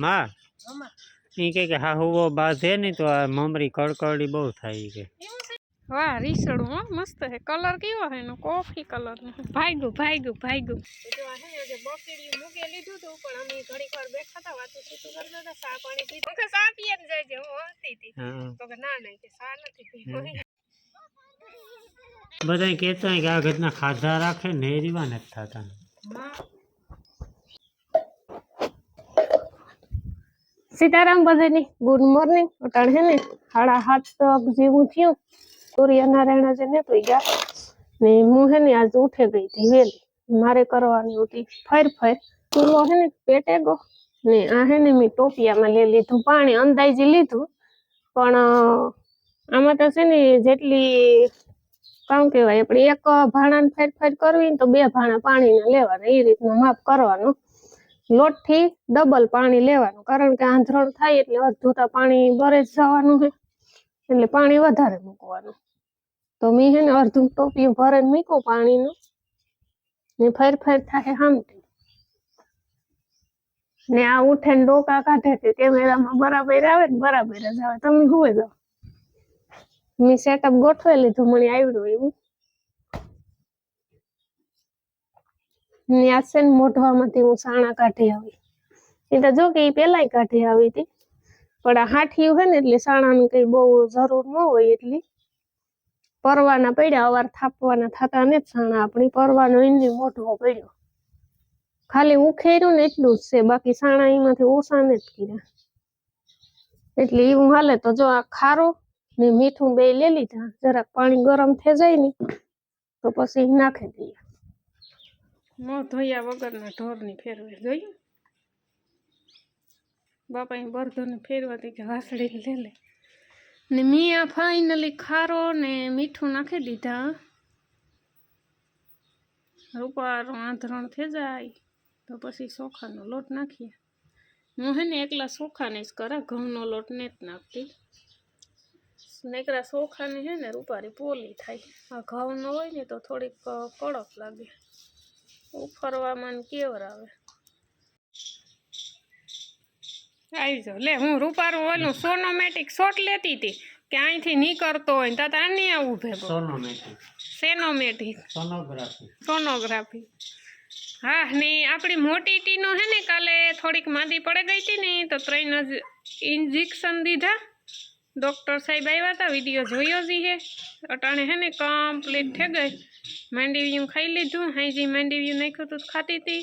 માં ઈ કે હા હુવો બાંધે નહીં તો આ મમરી કડકડી બહુ થાય ઈ કે વાહ રીસડું હો મસ્ત હે કલર કેવો હે એનો કોફી કલર નો ભાગ્યું ભાગ્યું ભાગ્યું જો આ હે જે બકેડી મૂકે લીધું તો પણ અમે ઘડીક વાર બેઠા હતા વાતો ચીતું કરતા હતા ચા પાણી પીધું કે ચા પીએ ને જાય હું હસતી હતી તો કે ના કે ચા નથી પીવી બધા કહેતા હોય કે આ ઘરના ખાધા રાખે ને રીવા નથી થતા सीताराम बधाई गुड मॉर्निंग अटाण है ने 7:30 जेवू थयुं सूर्यनारायण जे ने तो गया ने मु है ने आज उठे गई थी वेली मारे करवानी होती फर फर पूरो है ने पेटे गो ने आ है ने मी टोपिया में ले लीधुं पाणी अंदाजी लीधुं पण आमां तो छे ने जेटली काम कहेवाय आपणे एक भाणाने फर फर करवी तो बे भाणा पाणीना लेवाना ए रीतना माप करवानुं लोट थी डबल पाणी लेवानुं कारण के आंधळो थाय એટલે અડધું પાણી બરે જ જવાનું છે એટલે પાણી વધારે મૂકવાનું તો મી હે ને અડધું ટોપી ભરીને મૂક્યું પાણીનું ને ફેર ફેર થાય હામટી ને આ ઉઠે ને ડોકા કાઢે કે કેમેરામાં બરાબર આવે ને બરાબર જ આવે તમે હુએ જાવ મી સેટઅપ ગોઠવી લીધું મને આવડ્યું એવું ને આ છે ને મોઢવામાંથી હું સાણા કાઢી આવી એ તો જો કે એ પેલાય કાઢી આવી હતી પણ આ હાઠિયું હે ને એટલે સાણાનું કઈ બહુ જરૂર ન હોય એટલી પરવાના પડ્યા અવાર થાપવાના થતા ને સાણા આપણી પરવાનો એની મોઢવો પડ્યો ખાલી ઉખેર્યું ને એટલું જ છે બાકી સાણા એમાંથી ઓછા ને જ કર્યા એટલે એવું હાલે તો જો આ ખારો ને મીઠું બે લઈ લીધા જરાક પાણી ગરમ થઈ જાય ને તો પછી નાખી દઈએ મોં ધોયા વગરના ઢોરની ફેરવે જોયું બાપા અહીં બરધોને ફેરવાથી કે વાસળી લે લે ને મી આ ફાઇનલી ખારો ને મીઠું નાખી દીધા રૂપારું આંધરણ થઈ જાય તો પછી ચોખાનો લોટ નાખીએ હું હે ને એકલા ચોખાને જ કરે ઘઉંનો લોટ ને જ નાખતી નકરા ચોખાને હે ને રૂપારી પોલી થાય આ ઘઉંનો હોય ને તો થોડીક કડક લાગે ઉફરવામાં કેવર આવે આવી જાવ લે હું રૂપારું ઓલું સોનોમેટિક શોટ લેતી હતી કે અહીંથી નીકળતો હોય ને તા આની આવું ભેગો સેનોમેટિક સોનોગ્રાફી હા ને આપણી મોટી ટીનો હે ને કાલે થોડીક માંદી પડી ગઈ હતી ને તો 3 જ ઇન્જેક્શન દીધા ડોક્ટર સાહેબ આવ્યા હતા વિડીયો જોયો જ હે અટાણે હે ને કમ્પ્લીટ થઈ ગઈ માંડવીયું ખાઈ લીધું હાઈજી માંડવીયું નાખ્યું તો ખાતી હતી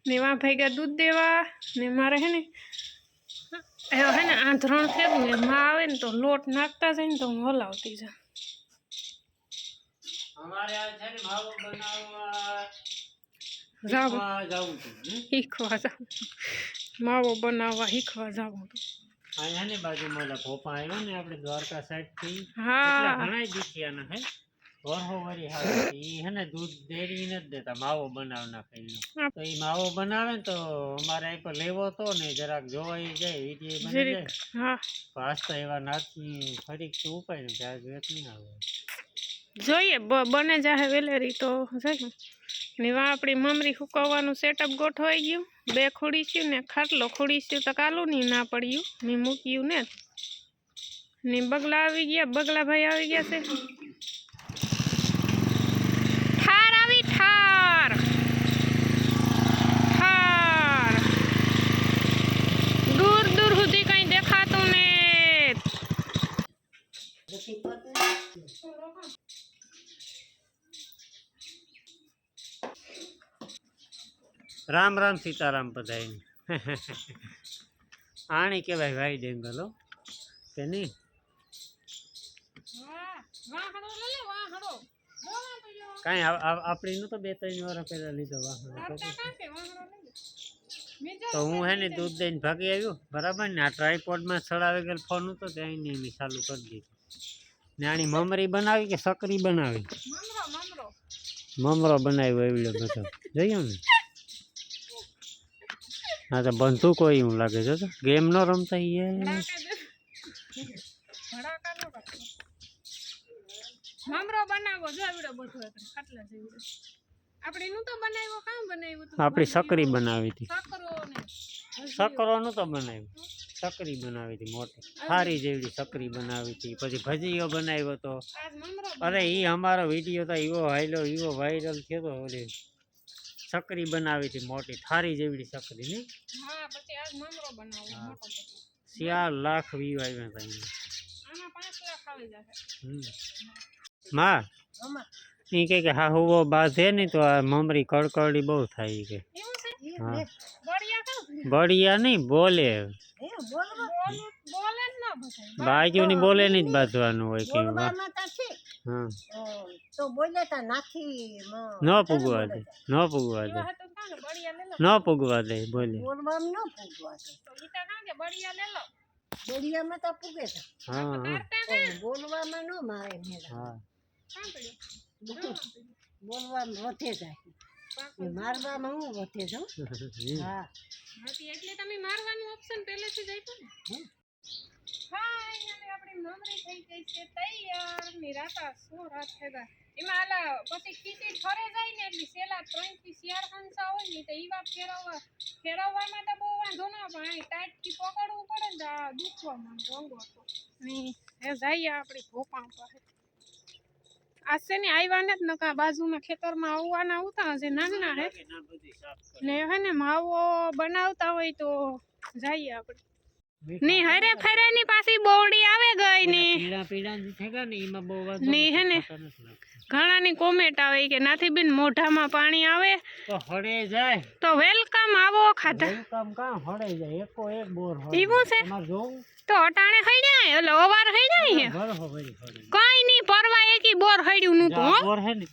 ને વા ભેગા દૂધ દેવા ને મારે હે ને આંધરણ થયું ને માં આવે ને તો લોટ નાખતા જાય ને તો હું હલાવતી જા અમારે આ છે ને માવો બનાવવા શીખવા જાવું માવો બનાવવા શીખવા જાવું તો અહીંયા ને બાજુમાં ભોપા આવ્યો ને આપણે દ્વારકા સાઈડ થી હા ઘણા દીકિયાના હે વરહો વરી હાલે ઈ હે ને દૂધ ડેરી નથી દેતા માવો બનાવ નાખે તો ઈ માવો બનાવે ને તો અમારે અહીં પર લેવો તો ને જરાક જોવાઈ જાય વિડીયો બની જાય હા પાસ્તા એવા નાખી ફરીક તો ઉપાય ને ત્યાં વેત નહીં આવે જોઈએ બને જાહે વેલેરી તો જાય ને વા આપણી મમરી સુકવવાનું સેટઅપ ગોઠવાઈ ગયું 2 ખોડીશું ને ખાટલો ખોડીશું તો કાલું ની ના પડ્યું મેં મૂક્યું ને બગલા આવી ગયા બગલા ભાઈ આવી ગયા છે दूर दूर સુધી કઈ દેખાતું ને राम राम सीताराम बधाई आनी के भाई भाई जंगलो के नहीं कहीं अपनी नु तो 2-3 વાર પહેલા લીધો तो हूँ है ने दूध दईने भागी आव्यो बराबर ने आ ट्राइपॉड में चढ़ावे गेल फोन तो त्याई ने मी चालू कर दी ने आनी ममरी बनावी के सकरी बनावी ममरो बनाव्यो एवडो बधो जोयो ने हाँ तो बंदूक कोई हूँ लगे जो तो गेम न रमता ही है ममरो बनावो जो एवडो बधो खाटला जेवडो આપણે નું તો બનાવ્યો કામ બનાવ્યું તું આપણી સકરી બનાવી હતી સકરો ને સકરોનું તો બનાવ્યું સકરી બનાવી હતી મોટી સારી જેવડી સકરી બનાવી હતી પછી ભજીયો બનાવ્યો હતો આજ મમરો અરે ઈ અમારો વિડીયો તો એવો વાયરલ થયો તો ઓલી સકરી બનાવી હતી મોટી થારી જેવડી સકરી ને હા પછી આજ મમરો બનાવ્યો મોટો બધો 4 લાખ વ્યૂ આવ્યા હતા એમાં. આમાં 5 લાખ આવી જશે માં મમ્મા ઈ કે હા હુવો બાંધે ને તો આ મમરી કડકડી બહુ થાય ઈ કે એવું છે હા બળિયા કામ બળિયા નહીં બોલે બોલે જ ના બધાય બાજુની બોલે નહીં જ બાંધવાનું હોય કે બોલવામાં તા છે હા તો બોલે તા નાખી ન પૂગવા દે ન પૂગવા દે એવા હતા કાં કે બળિયા લે લો ન પૂગવા દે બોલે બોલવામાં ન પૂગવા છે તો ઈતા કાં કે બળિયા લે લો બોલિયામાં તો પૂગે છે હા હા તારતા પણ બોલવામાં ન મારે મેરા હા કાં પડ્યું બોલવામાં વધે જાય એ મારવામાં હું વધે જાઉં હા હાથી એટલે તમે મારવાનું ઓપ્શન પહેલેથી જ આપ્યું ને હા અહીંયા આપણી મમરી થઈ ગઈ છે તૈયાર ની રાતા શું રાત થયા એમાં આલા પછી ખીચડી ફરે જાય ને એટલે સેલા 3 થી 4 હંસા હોય ને તો ઈવા ફેરવવામાં તો બહુ વાંધો ના પણ અહીં ટાઈટ થી પકડવું પડે ને તો આ દુખવામાં રંગો હતો ને હે જઈએ આપણી ભોપાં પાસે આ છે ને આવ્યા ને જ નકા બાજુમાં ખેતરમાં આવવાના આવતા હશે નાના હે ને હે ને માવો બનાવતા હોય તો જઈએ આપણે ની હરે ફરે ની પાછી બોવડી આવે ગઈ ને પીળા પીળા જે થઈ ગયા ને એમાં બહુ વાત ની હે ને ઘણાની કોમેન્ટ આવે કે નાથી બેન મોઢામાં પાણી આવે તો હળે જાય તો વેલકમ આવો ખાધા કામ કામ હળે જાય એકો એક બોર હોય ઈવું છે તમારે જોવું તો અટાણે હઈ જાય એટલે ઓવાર હઈ જાય હે ઘર હો વળી હળે કઈ ની પરવા એકી બોર હડ્યું નું તો હો બોર હે ને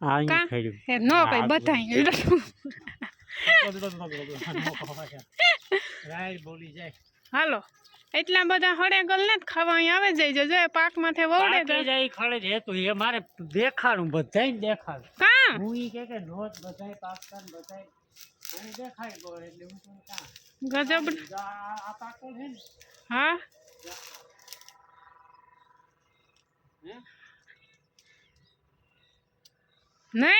આ ઈ કાં? ખેડ્યું હે નો કઈ બધાય રાઈડ બોલી જાય હાલો એટલા બધા હળેગલ ને જ ખાવા અહીં આવે જાય જો પાક માથે વવડે પાકે જાય ખડે છે તો એ મારે દેખાડું બધાય દેખાડું કા હું ઈ કે નોટ બધાય પાકતાન બધાય મને દેખાય ગયો એટલે હું તો કાં ગજબ આ પાકો છે ને હા હે ને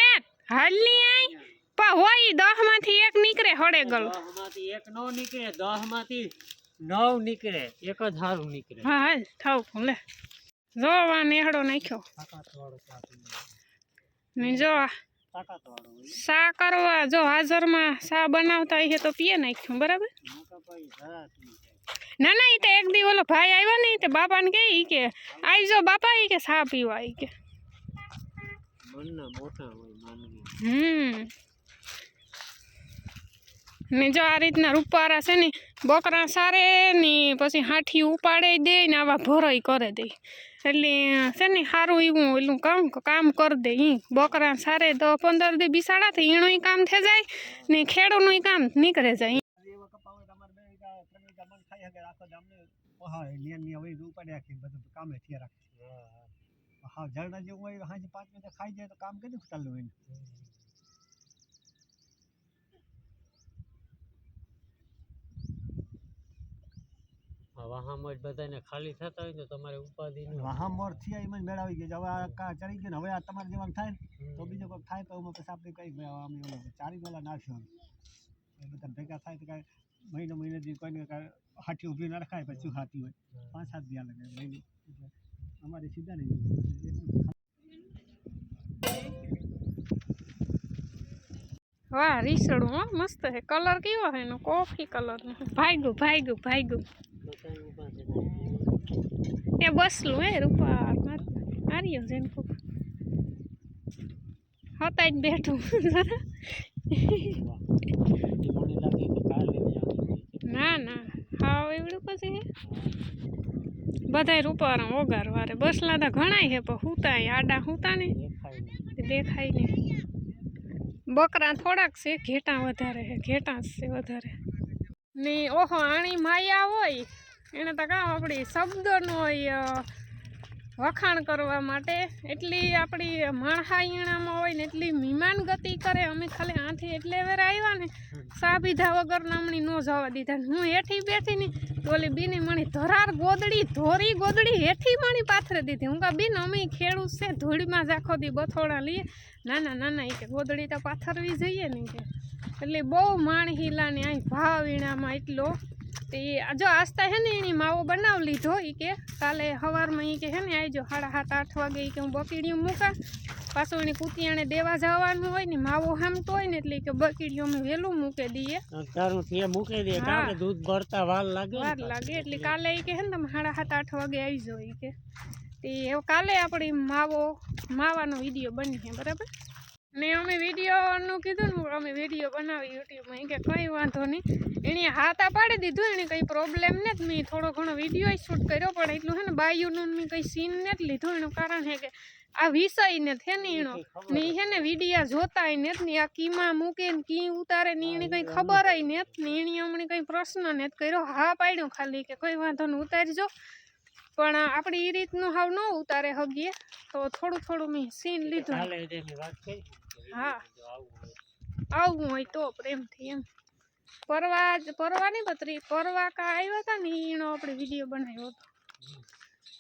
હાલની આઈ પા હોય 10 માંથી એક નીકળે હળેગલ 10 માંથી એક નો નીકળે 10 માંથી 9 નીકળે એક જ હારું નીકળે હા હાલ થાવ લે જો વા નેહડો નાખ્યો તાકાતવાળો પાક ને જો તાકાતવાળો હોય સા કરવા જો હાજરમાં સા બનાવતા હોય તો પીએ નાખ્યું બરાબર મોટા ભાઈ જરાક નહીં થાય. ના ના ઈ તો એક દી ઓલો ભાઈ આવ્યો ને તે બાપાને કે ઈ કે આવજો બાપા ઈ કે સા પીવા ઈ કે મનના મોટા હોય માનવી ને જો આ રીતના રૂપારા છે ને બકરા સારે ને પછી હાથી ઉપાડે દે ને આવા ભરોઈ કરે દે એટલે છે ને સારું એવું ઓલું કામ કરી દે ઈ બકરા સારે તો 15 દી બિસાડા ઈણું કામ થઈ જાય ને ખેડૂનું કામ નીકળે જાય હા જરડા જેવું હોય હાજે 5 વાગે ખાઈ જાય તો કામ કેટલું ચાલુ હોય વાહામાં જ બધાને ખાલી થતા હોય તો તમારે ઉપાધિ ન વાહા મોર થયા એમ જ મેળાવી ગયા હવે આ કા ચડી ગયો ને હવે આ તમારે જેવાનું થાય ને તો બીજો કોઈ થાય તો એમાં પછી આપણે કઈ અમે ચારી વેલા નાખ્યો એ બધા ભેગા થાય તો કાંઈ મહિનેથી કોઈને કાંઈ હાથી ઊભી ના રખાય પછી હાથી હોય 5-7 દી લાગે મહિને અમારે સીધા નહીં વાહ રીસડું હો મસ્ત હે કલર કેવો હે એનો કોફી કલર ભાગ્યું એ બસલું હે રૂપા આર્યો જેન ખૂબ હતા જ બેઠું ના ના હાવ એવડું પછી હે બધાય રૂપારા ઓગાર વારે બસલા તો ઘણાય હે પણ હુતાય આડા હુતા ને દેખાય નહીં બકરા થોડાક છે ઘેટા વધારે છે ઘેટા છે વધારે ને ઓહો આણી માયા હોય એને તો કામ આપણી શબ્દનો હોય વખાણ કરવા માટે એટલી આપણી માણહાઈણામાં હોય ને એટલી મીમાન ગતિ કરે. અમે ખાલી આથી એટલે વેર આવ્યા ને સા પીધા વગર નામણી ન જવા દીધા. હું હેઠી બેઠી ને તો ઓલી બીની મણી ધરાર ગોદડી ધોરી ગોદડી હેઠી મણી પાથરે દીધી. હું કા બીન અમે ખેડૂત છે ધૂળમાં જ આખો દી બથોડા લઈએ. ના ના એ કે ગોદડી તો પાથરવી જોઈએ ને કે. એટલે બહુ માણહીલા ને અહીં ભાવ વીણામાં એટલો તે જો આસ્તા હે ને એની માવો બનાવી લીધો. એ કે કાલે સવારમાં એ કે હે ને આવજો 7:30-8 વાગે કે હું બકીડીઓ મૂકા. પાછું એની કુતિયાણે દેવા જવાનું હોય ને માવો હામતો હોય ને એટલે કે બકીડીઓ અમે વહેલું મૂકી દઈએ. મૂકી દઈએ કારણ કે દૂધ ભરતા વાર લાગે એટલે કાલે એ કે હે ને તમે 7:30-8 વાગે આવી જાઓ. એ કે તે કાલે આપણી માવાનો વિડીયો બની છે બરાબર ને. અમે વિડીયોનું કીધું ને અમે વિડીયો બનાવી યુટ્યુબમાં. એ કે કંઈ વાંધો નહીં. એણે હાથા પાડી દીધું. એને કંઈ પ્રોબ્લેમ નથી. મેં થોડો ઘણો વિડીયો શૂટ કર્યો પણ એટલું હે ને બાયુનું મેં કંઈ સીન નથી લીધું. એનું કારણ છે કે આ વિષય નથી ને એનો ને હે ને વિડીયા જોતાય નથી ને આ કીમાં મૂકે ને કી ઉતારે ને એને કંઈ ખબર નથી ને એણે અમને કંઈ પ્રશ્ન નથી કર્યો. હા પાડ્યો ખાલી કે કંઈ વાંધો નહીં ઉતારજો પણ આપણે એ રીતનું હાવ ન ઉતારે હગીએ તો થોડું મેં સીન લીધું. હા આવું હોય તો પ્રેમથી એમ પરવા નહીં પતરી પરવા કા આવ્યા હતા ને એનો આપણે વિડીયો બનાવ્યો હતો.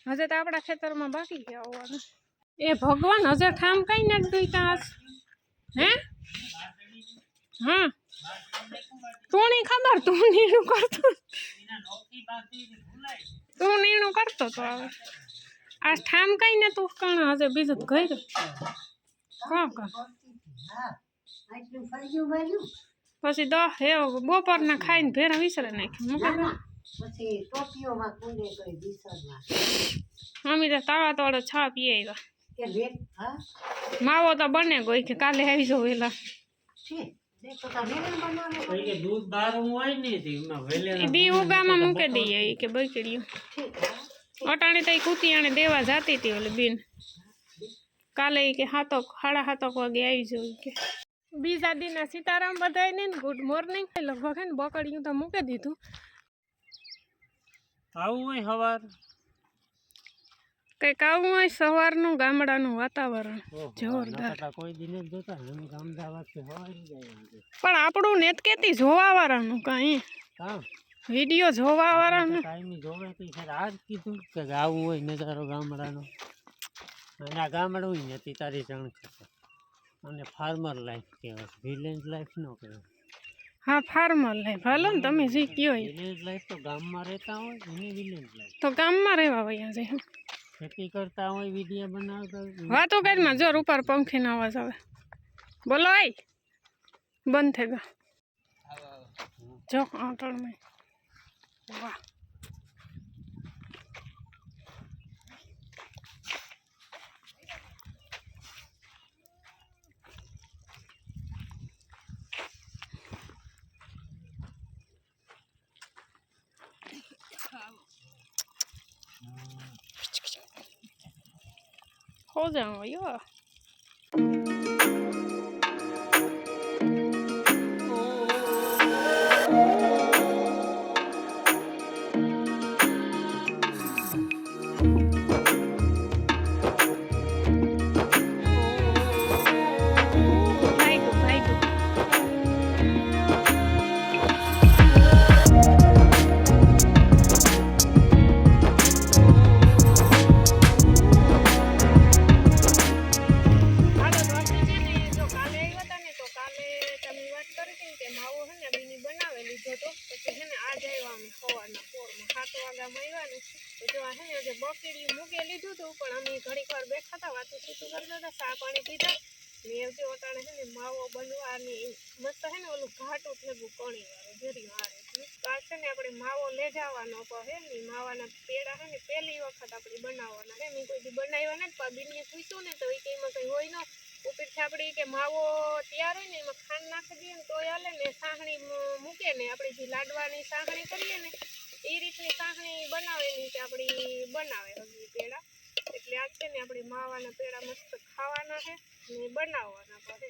હજે તો આપણા ખેતરમાં બાકી ગયા આવવાનું. એ ભગવાન હજે ઠામ કઈ નથી દુઈતા હે. હા તું નહીં ખબર તું નીણું કરતો તો હવે આ ઠામ કઈ ને તું કણ હજે બીજું ગઈ કોણ પછી 10 બપોરના ખાઈને ભેરા વિસરે નાખી અમે તો તાવા તોડે છા પીએ આવ્યા. માવો તો બને ગઈ કે કાલે આવી જાવ વેલા. દી ઉગામાં મૂકી દઈએ કે બકડીયું અટાણી તો કુતિયાણે દેવા જતી હતી ઓલી બેન. કાલે કે 7:30 વાગે આવી જવું કે. બીજા દીના સીતારામ બધાને ગુડ મોર્નિંગ. લગભગ હે ને બકડીયું તો મૂકી દીધું. આવું હોય સવાર કંઈક આવું હોય સવારનું ગામડાનું વાતાવરણ જોરદાર. કોઈ દિન જોતા અમદાવાદ પણ આપણું નેત કેતી જોવા વાળાનું કઈ વિડીયો જોવા વાળાનું કાયમી જોવે તો આજ કીધું કે આવું હોય નજારો ગામડાનો. અને આ ગામડું નથી તારી જાણ છે અને ફાર્મર લાઈફ કહેવાય વિલેજ લાઈફ ન કહેવાય. હા ફાર્મર લાઈફ હાલો ને તમે જે કયો વિલેજ લાઈફ તો ગામમાં રહેતા હોય એને વિલેજ લાઈફ તો ગામમાં રહેવા વયા છે. ખેતી કરતા હોય વિડીયો બનાવતા વાતો કરીમાં જોર ઉપર પંખીનો અવાજ આવે. બોલો આઈ બંધ થઈ ગયો જો આટણમાં. વાહ हो जाऊंगा यो બકડી મૂકી લીધું હતું પણ અમે ઘડીક વાર બેઠા હતા વાતો છૂટું કરતા હતા ચા પાણી પીધા ને જે ઓટાણે છે ને માવો બનવાની મસ્ત છે ને ઓલું ઘાટું ભેગું કણી વાળું જેરી વારે આ છે ને આપણે માવો લઈ જવાનો કહે ને માવાના પેડા છે ને પહેલી વખત આપણે બનાવવાના છે. મેં કોઈ દી બનાવ્યા નથી પણ બીને પૂછ્યું ને તો એ કે એમાં કંઈ હોય ન ઉપરથી આપણે કે માવો તૈયાર હોય ને એમાં ખાંડ નાખી દઈએ ને તો હાલે ને સાહણી મૂકે ને આપણે જે લાડવાની સાહણી કરીએ ને એ રીતની સાહણી બનાવેલી કે આપણી બનાવે હજી પેડા. એટલે આજ છે ને આપણે માવાના પેડા મસ્ત ખાવાના છે ને બનાવવાના પડે.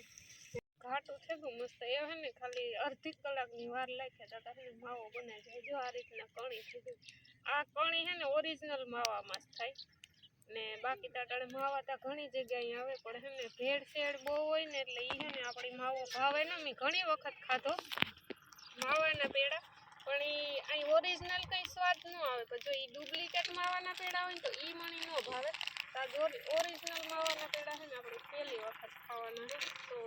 ઘાટું થયું મસ્ત એ હે ને ખાલી અડધી કલાકની વાર લાગ્યા હતા ને માવો બનાવી જાય. જો આ રીતના કણી થઈ ગઈ. આ કણી છે ને ઓરિજિનલ માવામાં જ થાય ને બાકી તો અટાણે માવા તો ઘણી જગ્યાએ આવે પણ હે ને ભેળસેળ બહુ હોય ને એટલે ઈ હે ને આપણી માવો ભાવે ને મેં ઘણી વખત ખાધો માવાના પેડા પણ ઈ અહીં ઓરિજિનલ કઈ સ્વાદ ન આવે પણ જો ઈ ડુપ્લિકેટ માવાના પેડા હોય ને તો ઈ મને ન ભાવે તો ઓરિજિનલ માવાના પેડા છે ને આપણે પહેલી વખત ખાવાના છે તો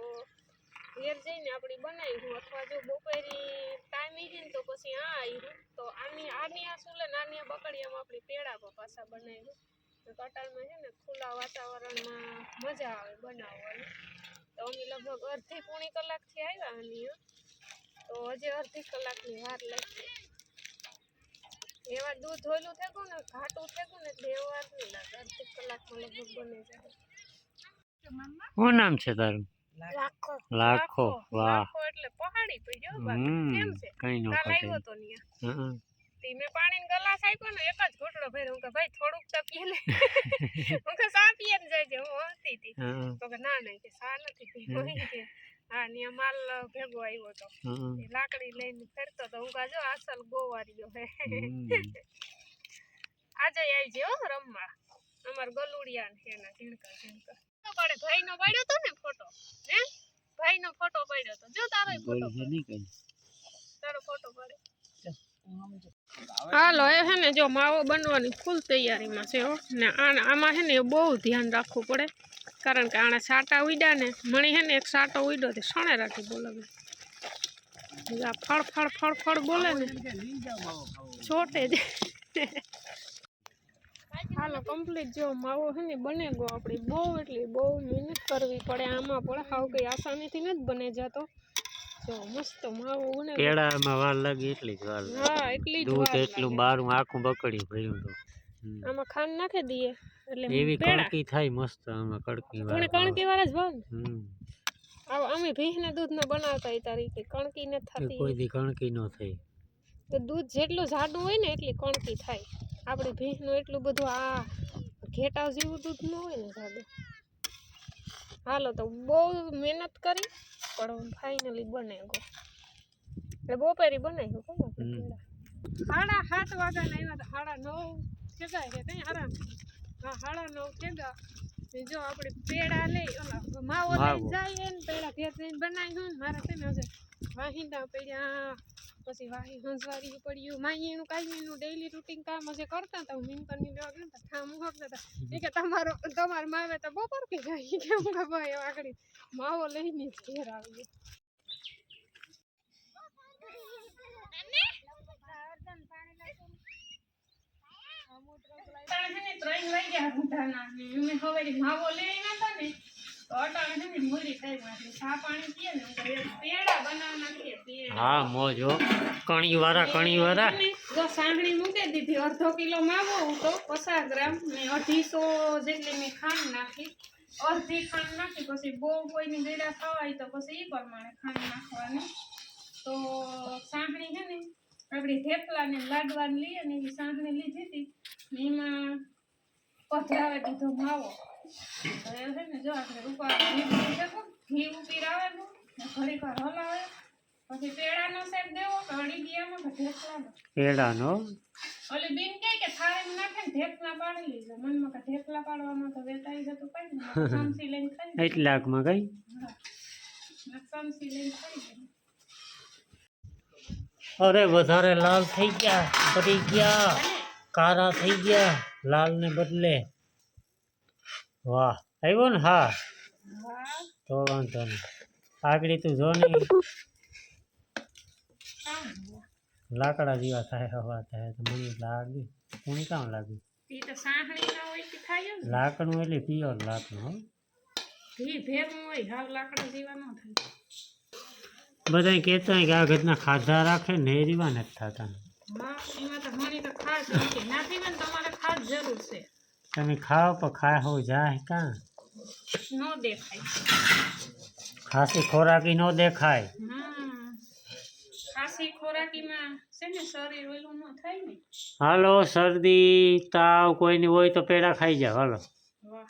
ઘેર જઈને આપણી બનાવી અથવા જો બપોરી ટાઈમ આવી ને તો પછી આ આવ્યું તો આની આ સુલે નાની બકડીયામાં આપણી પેડા પાછા બનાવ્યું તો કટાળમાં છે ને ખુલ્લા વાતાવરણમાં મજા આવે બનાવવાની તો અમે લગભગ અડધી પોણી કલાકથી આવ્યા આની તો હજી અડધી કલાકની વાર લાગી એવા દૂધ ધોયેલું થઈ ગયું ને ઘાટું થઈ ગયું ને એટલે એવા વાર નહીં લાગે અડધી કલાકમાં લગભગ બની જાય શું નામ છે તારું લાખો લાખો વાહ લાખો એટલે પહાડી પડ્યો બાકી કેમ છે કઈ નો કાલ આવ્યો તો ન્યા મેં પાણીનો ગ્લાસ આપ્યો ને એક જ ઘૂંટડો ભર્યો હું કે ભાઈ થોડુંક તો પી લે હું કે સા પીએ ને જાય હું હસતી હતી તો કે ના ના કે સા નથી પીવો કે હા ને માલ ભેગો આવ્યો તો લાકડી લઈને ફરતો તો હું કહા જો અસલ ગોવારીયો હે આજે આવજે હો રમવા અમાર ગલુડિયા ને એના ઝીણકા ઝીણકા પડે ભાઈનો પાડ્યો તો ને ફોટો હે ભાઈનો ફોટો પાડ્યો તો જો તારો ફોટો તારો ફોટો પાડ્યો હાલો એ હે ને જો માવો બનવાની ફૂલ તૈયારીમાં છે હો ને આમાં હે ને બહુ ધ્યાન રાખવું પડે કારણ કે આને સાટા ઉડ્યા ને મણી હે ને એક સાટો ઉડ્યો તે સણે રાખી બોલાવે આ ફળ ફળ ફળ ફળ બોલે ને છોટે જ હાલો કમ્પ્લીટ જો માવો હે ને બને ગયો આપણે બહુ મહેનત કરવી પડે આમાં પણ હાવ કઈ આસાનીથી નથી બને જતો જો મસ્ત માવો બને પેડામાં વાર લાગે એટલી જ વાર હા એટલી જ દૂધ એટલું બારું આખું બકડી ભર્યું તો આમાં ખાંડ નાખી દઈએ એટલે એવી કણકી થાય મસ્ત આમાં કડકી થોડી કણકી વાળા જ ભાવ અમે ભીંસના દૂધના બનાવતા એ તારીખે કણકી નથી થતી કોઈ દી કણકી ન થઈ તો દૂધ જેટલું જાડું હોય ને એટલી કણકી થાય આપણે ભીંસનું એટલું બધું આ ઘેટાવ જેવું દૂધ ન હોય ને જાડું હાલો તો બહુ મહેનત કરી પણ ફાઇનલી બને ગયો એટલે બપોરી બનાવ્યું ખબર 7:30 વાગ્યાના આવ્યા તો 9:30 છે કઈ આરામ હા 9:30 જો આપણે પેડા લઈ ઓલા માવો લઈ જાય ને પેડા ઘેર જઈને બનાવી મારે છે ને હજે વાહિંદા પડ્યા પછી વાહી હંસવારી પડ્યું માઈનું કાયમીનું ડેઈલી રૂટીન કામ હજે કરતા હતા હું મિનકરની લેવા ગયા ઠામ ઉગતા હતા એ કે તમારે માવે તો બપોર કે જાય કે હું ભાઈ આગળ માવો લઈને ઘેર આવી માવો લઈ નતા ને તો અટાણે છે ને મૂરી થઈ ગઈ ચા પાણી પીએ ને પેડા બનાવવાના છે હા મોજો કણી વાળા જો સાંગણી મૂકી દીધી અડધો કિલો માવો તો 50 ગ્રામ ને 250 જેટલી મેં ખાંડ નાખી અડધી ખાંડ નાખી પછી બહુ કોઈની ગળા ખવાય તો પછી એ પ્રમાણે ખાંડ નાખવાની તો સાંગણી છે ને આપણી થેપલા ને લાડવાની લઈએ ને એ સાંગણી લીધી હતી એમાં પધરાવે દીધો માવો તો એ છે ને જો આપણે ઉપર ઘી ઉપી રાવેલું ઘડીક વાર હલાવે પછી પેડાનો શેપ દેવો કઢી ગયામાં કે થેપલાનો પેડાનો ઓલી બીન કે થાળીમાં નાખે ને થેપલા પાડી લીધો મનમાં કે થેપલા પાડવામાં તો વેતાઈ જતું કઈ ને ચમચી લઈને ખાઈ એટલાકમાં કઈ ચમચી લઈને ખાઈ જાય અરે વધારે લાલ થઈ ગયા પડી ગયા કારા થઈ ગયા લાલ ને બદલે વાહ આવ્યો ને હા તો વાંધો નહીં આગળ તું જો ને લાકડા જેવા થાય હવા થાય તો મને લાગે કોણ કામ લાગે ઈ તો સાહણી ના હોય કે થાય ને લાકડું એટલે પ્યોર લાકડું હો ઘી ભેગું હોય હાવ લાકડા જેવા ન થાય બધા કહેતા હોય કે આ ઘરના ખાધા રાખે ને એ રીવા નથી થતા હા એમાં તો ઘણી તો ખાસ નથી ને તમારે ખાસ જરૂર છે તમે ખાઓ પણ ખાહો જાય કાં ન દેખાય ખાસી ખોરાકી ન દેખાય ખાસી ખોરાકીમાં છે ને શરીર ઓલું ન થાય ને હાલો શરદી તાવ કોઈની હોય તો પેડા ખાઈ જાવ હાલો વાહ